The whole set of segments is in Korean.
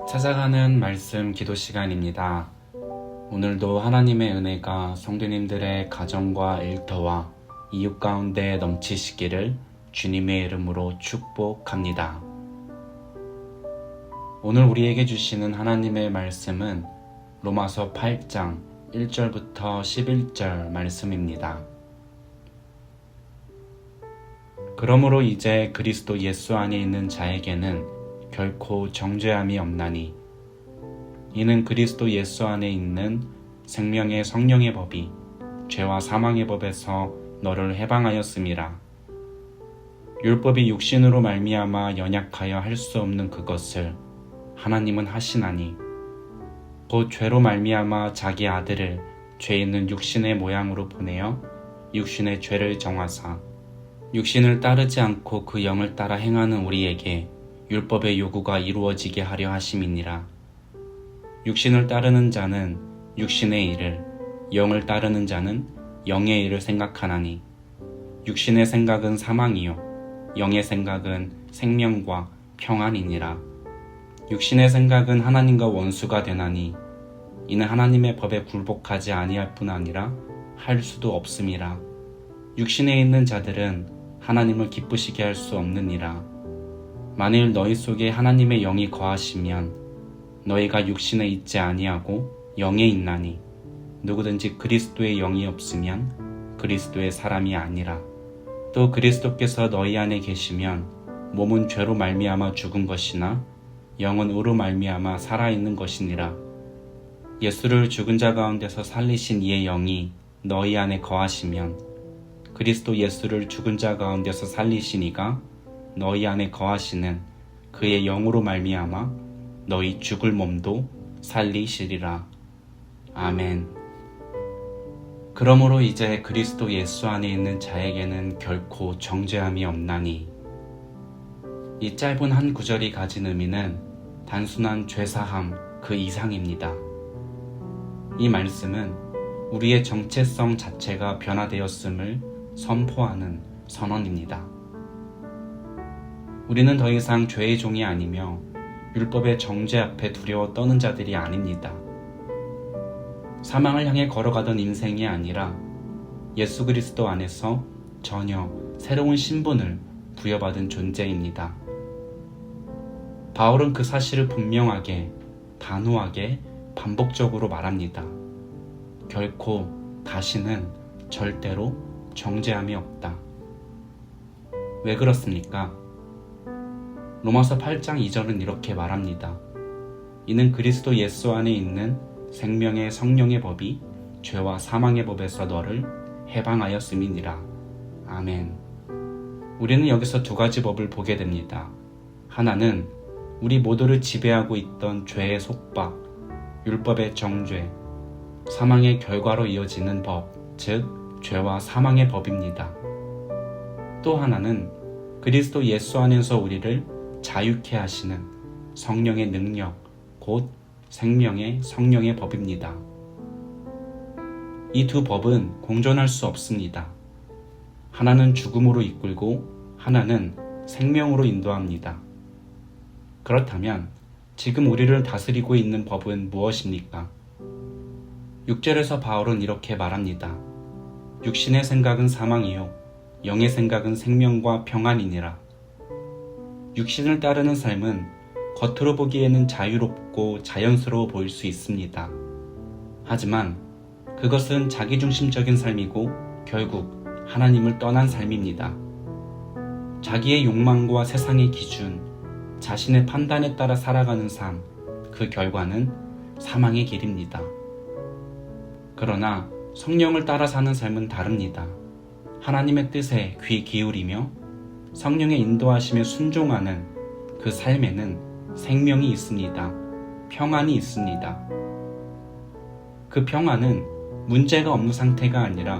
찾아가는 말씀 기도 시간입니다. 오늘도 하나님의 은혜가 성도님들의 가정과 일터와 이웃 가운데 넘치시기를 주님의 이름으로 축복합니다. 오늘 우리에게 주시는 하나님의 말씀은 로마서 8장 1절부터 11절 말씀입니다. 그러므로 이제 그리스도 예수 안에 있는 자에게는 결코 정죄함이 없나니 이는 그리스도 예수 안에 있는 생명의 성령의 법이 죄와 사망의 법에서 너를 해방하였음이라. 율법이 육신으로 말미암아 연약하여 할 수 없는 그것을 하나님은 하시나니 곧 죄로 말미암아 자기 아들을 죄 있는 육신의 모양으로 보내어 육신의 죄를 정하사 육신을 따르지 않고 그 영을 따라 행하는 우리에게 율법의 요구가 이루어지게 하려 하심이니라. 육신을 따르는 자는 육신의 일을, 영을 따르는 자는 영의 일을 생각하나니 육신의 생각은 사망이요 영의 생각은 생명과 평안이니라. 육신의 생각은 하나님과 원수가 되나니 이는 하나님의 법에 굴복하지 아니할 뿐 아니라 할 수도 없음이라. 육신에 있는 자들은 하나님을 기쁘시게 할 수 없느니라. 만일 너희 속에 하나님의 영이 거하시면 너희가 육신에 있지 아니하고 영에 있나니 누구든지 그리스도의 영이 없으면 그리스도의 사람이 아니라. 또 그리스도께서 너희 안에 계시면 몸은 죄로 말미암아 죽은 것이나 영은 의로 말미암아 살아있는 것이니라. 예수를 죽은 자 가운데서 살리신 이의 영이 너희 안에 거하시면 그리스도 예수를 죽은 자 가운데서 살리신 이가 너희 안에 거하시는 그의 영으로 말미암아 너희 죽을 몸도 살리시리라. 아멘. 그러므로 이제 그리스도 예수 안에 있는 자에게는 결코 정죄함이 없나니. 이 짧은 한 구절이 가진 의미는 단순한 죄사함 그 이상입니다. 이 말씀은 우리의 정체성 자체가 변화되었음을 선포하는 선언입니다. 우리는 더 이상 죄의 종이 아니며 율법의 정죄 앞에 두려워 떠는 자들이 아닙니다. 사망을 향해 걸어가던 인생이 아니라 예수 그리스도 안에서 전혀 새로운 신분을 부여받은 존재입니다. 바울은 그 사실을 분명하게, 단호하게, 반복적으로 말합니다. 결코 다시는 절대로 정죄함이 없다. 왜 그렇습니까? 로마서 8장 2절은 이렇게 말합니다. 이는 그리스도 예수 안에 있는 생명의 성령의 법이 죄와 사망의 법에서 너를 해방하였음이니라. 아멘. 우리는 여기서 두 가지 법을 보게 됩니다. 하나는 우리 모두를 지배하고 있던 죄의 속박, 율법의 정죄, 사망의 결과로 이어지는 법, 즉 죄와 사망의 법입니다. 또 하나는 그리스도 예수 안에서 우리를 자유케 하시는 성령의 능력, 곧 생명의 성령의 법입니다. 이 두 법은 공존할 수 없습니다. 하나는 죽음으로 이끌고 하나는 생명으로 인도합니다. 그렇다면 지금 우리를 다스리고 있는 법은 무엇입니까? 6절에서 바울은 이렇게 말합니다. 육신의 생각은 사망이요 영의 생각은 생명과 평안이니라. 육신을 따르는 삶은 겉으로 보기에는 자유롭고 자연스러워 보일 수 있습니다. 하지만 그것은 자기중심적인 삶이고 결국 하나님을 떠난 삶입니다. 자기의 욕망과 세상의 기준, 자신의 판단에 따라 살아가는 삶, 그 결과는 사망의 길입니다. 그러나 성령을 따라 사는 삶은 다릅니다. 하나님의 뜻에 귀 기울이며 성령의 인도하심에 순종하는 그 삶에는 생명이 있습니다. 평안이 있습니다. 그 평안은 문제가 없는 상태가 아니라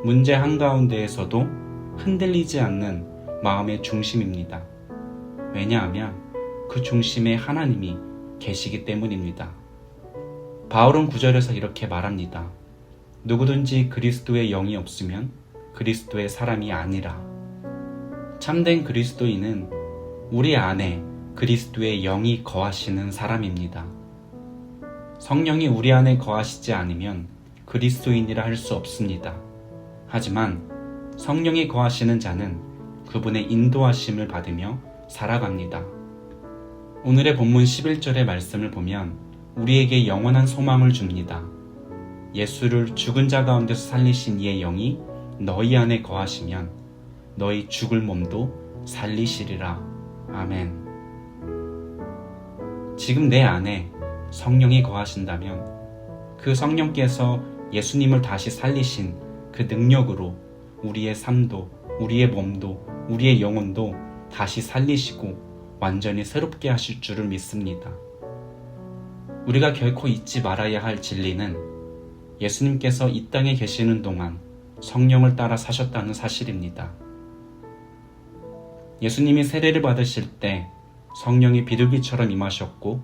문제 한가운데에서도 흔들리지 않는 마음의 중심입니다. 왜냐하면 그 중심에 하나님이 계시기 때문입니다. 바울은 9절에서 이렇게 말합니다. 누구든지 그리스도의 영이 없으면 그리스도의 사람이 아니라. 참된 그리스도인은 우리 안에 그리스도의 영이 거하시는 사람입니다. 성령이 우리 안에 거하시지 않으면 그리스도인이라 할 수 없습니다. 하지만 성령이 거하시는 자는 그분의 인도하심을 받으며 살아갑니다. 오늘의 본문 11절의 말씀을 보면 우리에게 영원한 소망을 줍니다. 예수를 죽은 자 가운데서 살리신 이의 영이 너희 안에 거하시면 너희 죽을 몸도 살리시리라. 아멘. 지금 내 안에 성령이 거하신다면 그 성령께서 예수님을 다시 살리신 그 능력으로 우리의 삶도, 우리의 몸도, 우리의 영혼도 다시 살리시고 완전히 새롭게 하실 줄을 믿습니다. 우리가 결코 잊지 말아야 할 진리는 예수님께서 이 땅에 계시는 동안 성령을 따라 사셨다는 사실입니다. 예수님이 세례를 받으실 때 성령이 비둘기처럼 임하셨고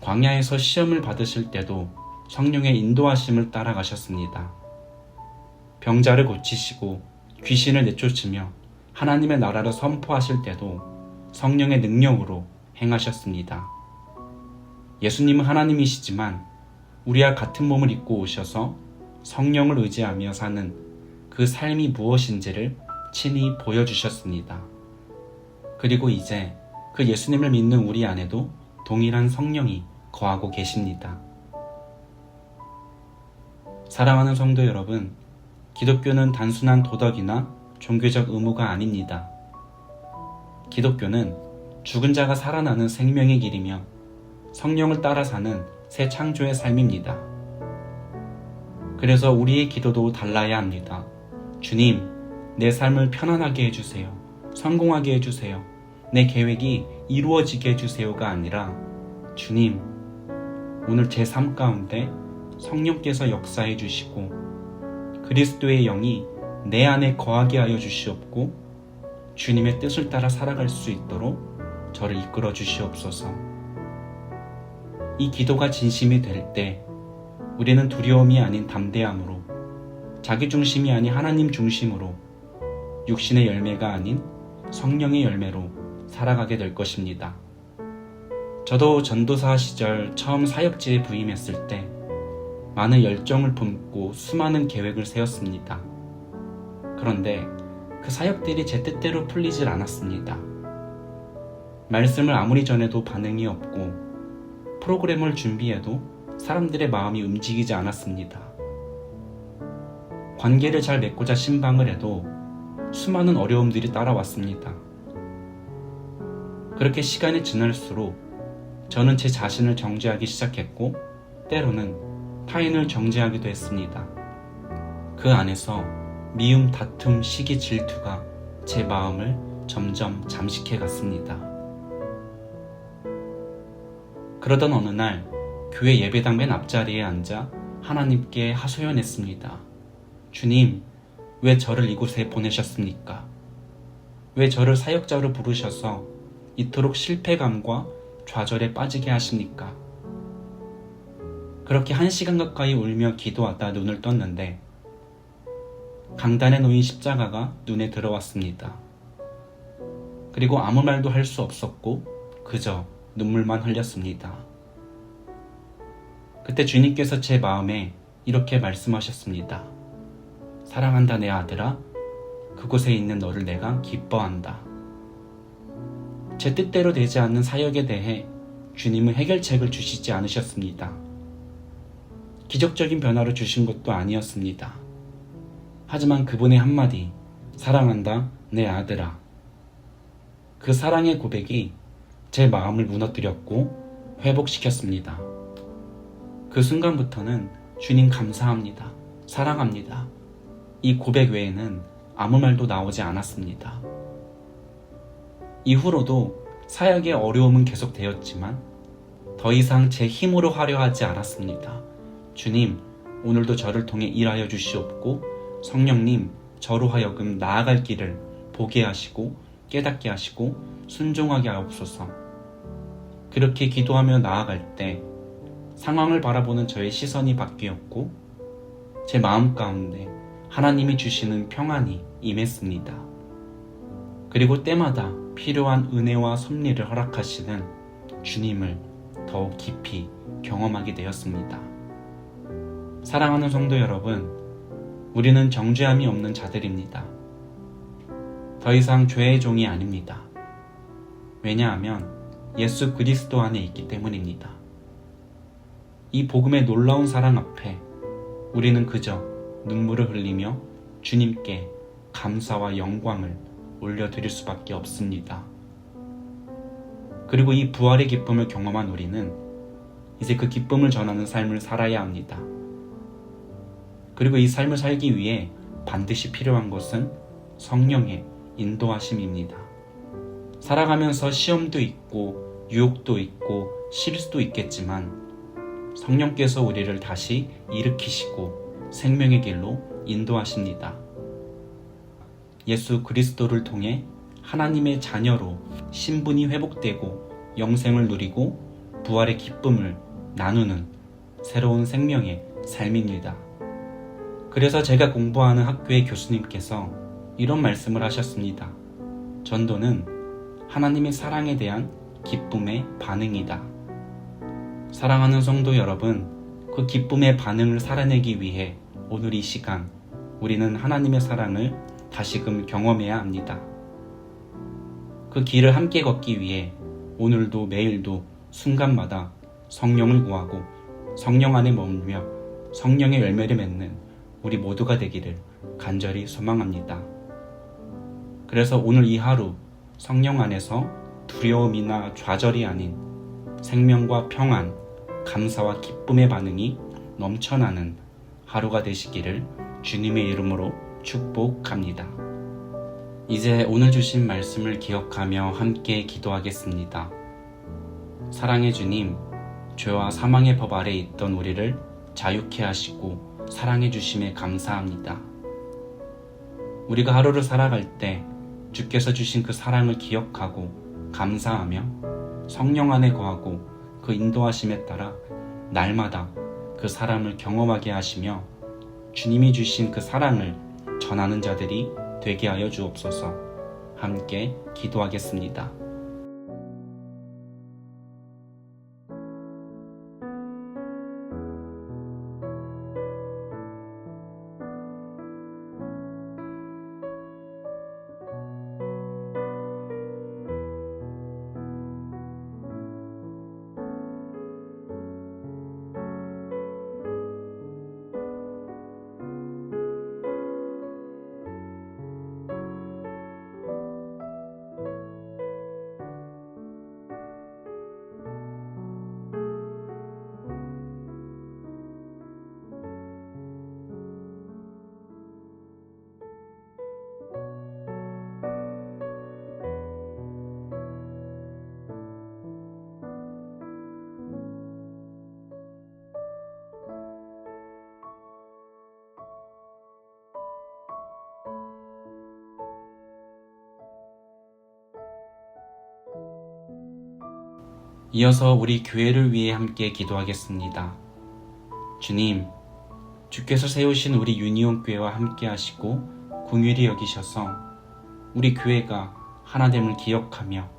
광야에서 시험을 받으실 때도 성령의 인도하심을 따라가셨습니다. 병자를 고치시고 귀신을 내쫓으며 하나님의 나라를 선포하실 때도 성령의 능력으로 행하셨습니다. 예수님은 하나님이시지만 우리와 같은 몸을 입고 오셔서 성령을 의지하며 사는 그 삶이 무엇인지를 친히 보여주셨습니다. 그리고 이제 그 예수님을 믿는 우리 안에도 동일한 성령이 거하고 계십니다. 사랑하는 성도 여러분, 기독교는 단순한 도덕이나 종교적 의무가 아닙니다. 기독교는 죽은 자가 살아나는 생명의 길이며 성령을 따라 사는 새 창조의 삶입니다. 그래서 우리의 기도도 달라야 합니다. 주님, 내 삶을 편안하게 해주세요. 성공하게 해주세요. 내 계획이 이루어지게 해주세요가 아니라 주님, 오늘 제 삶 가운데 성령께서 역사해 주시고 그리스도의 영이 내 안에 거하게 하여 주시옵고 주님의 뜻을 따라 살아갈 수 있도록 저를 이끌어 주시옵소서. 이 기도가 진심이 될 때 우리는 두려움이 아닌 담대함으로, 자기 중심이 아닌 하나님 중심으로, 육신의 열매가 아닌 성령의 열매로 살아가게 될 것입니다. 저도 전도사 시절 처음 사역지에 부임했을 때 많은 열정을 품고 수많은 계획을 세웠습니다. 그런데 그 사역들이 제 뜻대로 풀리질 않았습니다. 말씀을 아무리 전해도 반응이 없고 프로그램을 준비해도 사람들의 마음이 움직이지 않았습니다. 관계를 잘 맺고자 신방을 해도 수많은 어려움들이 따라왔습니다. 그렇게 시간이 지날수록 저는 제 자신을 정죄하기 시작했고 때로는 타인을 정죄하기도 했습니다. 그 안에서 미움, 다툼, 시기, 질투가 제 마음을 점점 잠식해 갔습니다. 그러던 어느 날 교회 예배당 맨 앞자리에 앉아 하나님께 하소연했습니다. 주님, 왜 저를 이곳에 보내셨습니까? 왜 저를 사역자로 부르셔서 이토록 실패감과 좌절에 빠지게 하십니까? 그렇게 1시간 가까이 울며 기도하다 눈을 떴는데 강단에 놓인 십자가가 눈에 들어왔습니다. 그리고 아무 말도 할 수 없었고 그저 눈물만 흘렸습니다. 그때 주님께서 제 마음에 이렇게 말씀하셨습니다. 사랑한다 내 아들아, 그곳에 있는 너를 내가 기뻐한다. 제 뜻대로 되지 않는 사역에 대해 주님은 해결책을 주시지 않으셨습니다. 기적적인 변화를 주신 것도 아니었습니다. 하지만 그분의 한마디, 사랑한다 내 아들아. 그 사랑의 고백이 제 마음을 무너뜨렸고 회복시켰습니다. 그 순간부터는 주님 감사합니다. 사랑합니다. 이 고백 외에는 아무 말도 나오지 않았습니다. 이후로도 사역의 어려움은 계속되었지만 더 이상 제 힘으로 하려 하지 않았습니다. 주님, 오늘도 저를 통해 일하여 주시옵고 성령님, 저로 하여금 나아갈 길을 보게 하시고 깨닫게 하시고 순종하게 하옵소서. 그렇게 기도하며 나아갈 때 상황을 바라보는 저의 시선이 바뀌었고 제 마음 가운데 하나님이 주시는 평안이 임했습니다. 그리고 때마다 필요한 은혜와 섭리를 허락하시는 주님을 더욱 깊이 경험하게 되었습니다. 사랑하는 성도 여러분, 우리는 정죄함이 없는 자들입니다. 더 이상 죄의 종이 아닙니다. 왜냐하면 예수 그리스도 안에 있기 때문입니다. 이 복음의 놀라운 사랑 앞에 우리는 그저 눈물을 흘리며 주님께 감사와 영광을 올려드릴 수밖에 없습니다. 그리고 이 부활의 기쁨을 경험한 우리는 이제 그 기쁨을 전하는 삶을 살아야 합니다. 그리고 이 삶을 살기 위해 반드시 필요한 것은 성령의 인도하심입니다. 살아가면서 시험도 있고 유혹도 있고 실수도 있겠지만 성령께서 우리를 다시 일으키시고 생명의 길로 인도하십니다. 예수 그리스도를 통해 하나님의 자녀로 신분이 회복되고 영생을 누리고 부활의 기쁨을 나누는 새로운 생명의 삶입니다. 그래서 제가 공부하는 학교의 교수님께서 이런 말씀을 하셨습니다. 전도는 하나님의 사랑에 대한 기쁨의 반응이다. 사랑하는 성도 여러분, 그 기쁨의 반응을 살아내기 위해 오늘 이 시간 우리는 하나님의 사랑을 다시금 경험해야 합니다. 그 길을 함께 걷기 위해 오늘도 매일도 순간마다 성령을 구하고 성령 안에 머물며 성령의 열매를 맺는 우리 모두가 되기를 간절히 소망합니다. 그래서 오늘 이 하루 성령 안에서 두려움이나 좌절이 아닌 생명과 평안, 감사와 기쁨의 반응이 넘쳐나는 하루가 되시기를 주님의 이름으로 축복합니다. 이제 오늘 주신 말씀을 기억하며 함께 기도하겠습니다. 사랑의 주님, 죄와 사망의 법 아래 있던 우리를 자유케 하시고 사랑해 주심에 감사합니다. 우리가 하루를 살아갈 때 주께서 주신 그 사랑을 기억하고 감사하며 성령 안에 거하고 그 인도하심에 따라 날마다 그 사랑을 경험하게 하시며 주님이 주신 그 사랑을 전하는 자들이 되게 하여 주옵소서. 함께 기도하겠습니다. 이어서 우리 교회를 위해 함께 기도하겠습니다. 주님, 주께서 세우신 우리 유니온 교회와 함께 하시고 긍휼히 여기셔서 우리 교회가 하나됨을 기억하며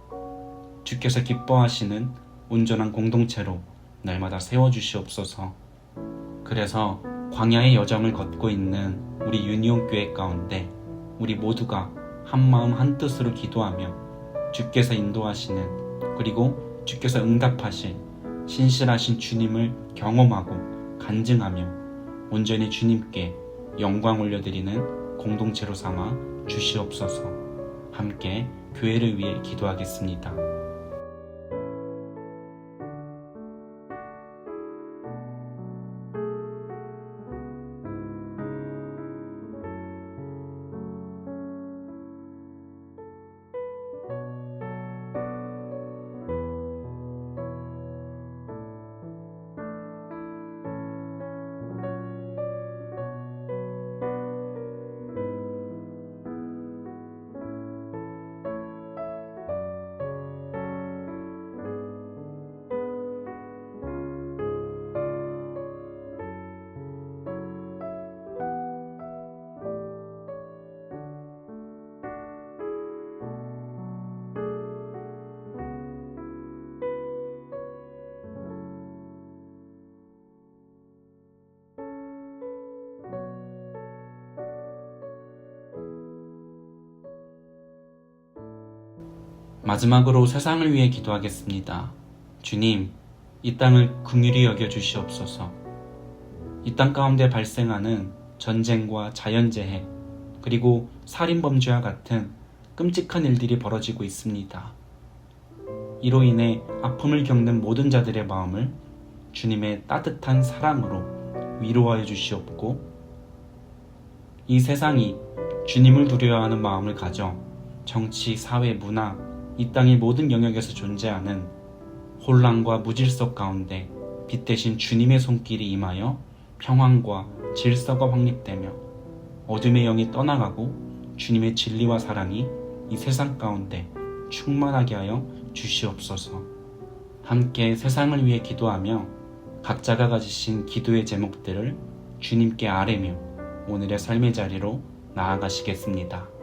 주께서 기뻐하시는 온전한 공동체로 날마다 세워주시옵소서. 그래서 광야의 여정을 걷고 있는 우리 유니온 교회 가운데 우리 모두가 한마음 한뜻으로 기도하며 주께서 인도하시는 그리고 주께서 응답하실 신실하신 주님을 경험하고 간증하며 온전히 주님께 영광 올려드리는 공동체로 삼아 주시옵소서. 함께 교회를 위해 기도하겠습니다. 마지막으로 세상을 위해 기도하겠습니다. 주님, 이 땅을 긍휼히 여겨 주시옵소서. 이 땅 가운데 발생하는 전쟁과 자연재해, 그리고 살인범죄와 같은 끔찍한 일들이 벌어지고 있습니다. 이로 인해 아픔을 겪는 모든 자들의 마음을 주님의 따뜻한 사랑으로 위로하여 주시옵고, 이 세상이 주님을 두려워하는 마음을 가져 정치, 사회, 문화, 이 땅의 모든 영역에서 존재하는 혼란과 무질서 가운데 빛 대신 주님의 손길이 임하여 평안과 질서가 확립되며 어둠의 영이 떠나가고 주님의 진리와 사랑이 이 세상 가운데 충만하게 하여 주시옵소서. 함께 세상을 위해 기도하며 각자가 가지신 기도의 제목들을 주님께 아뢰며 오늘의 삶의 자리로 나아가시겠습니다.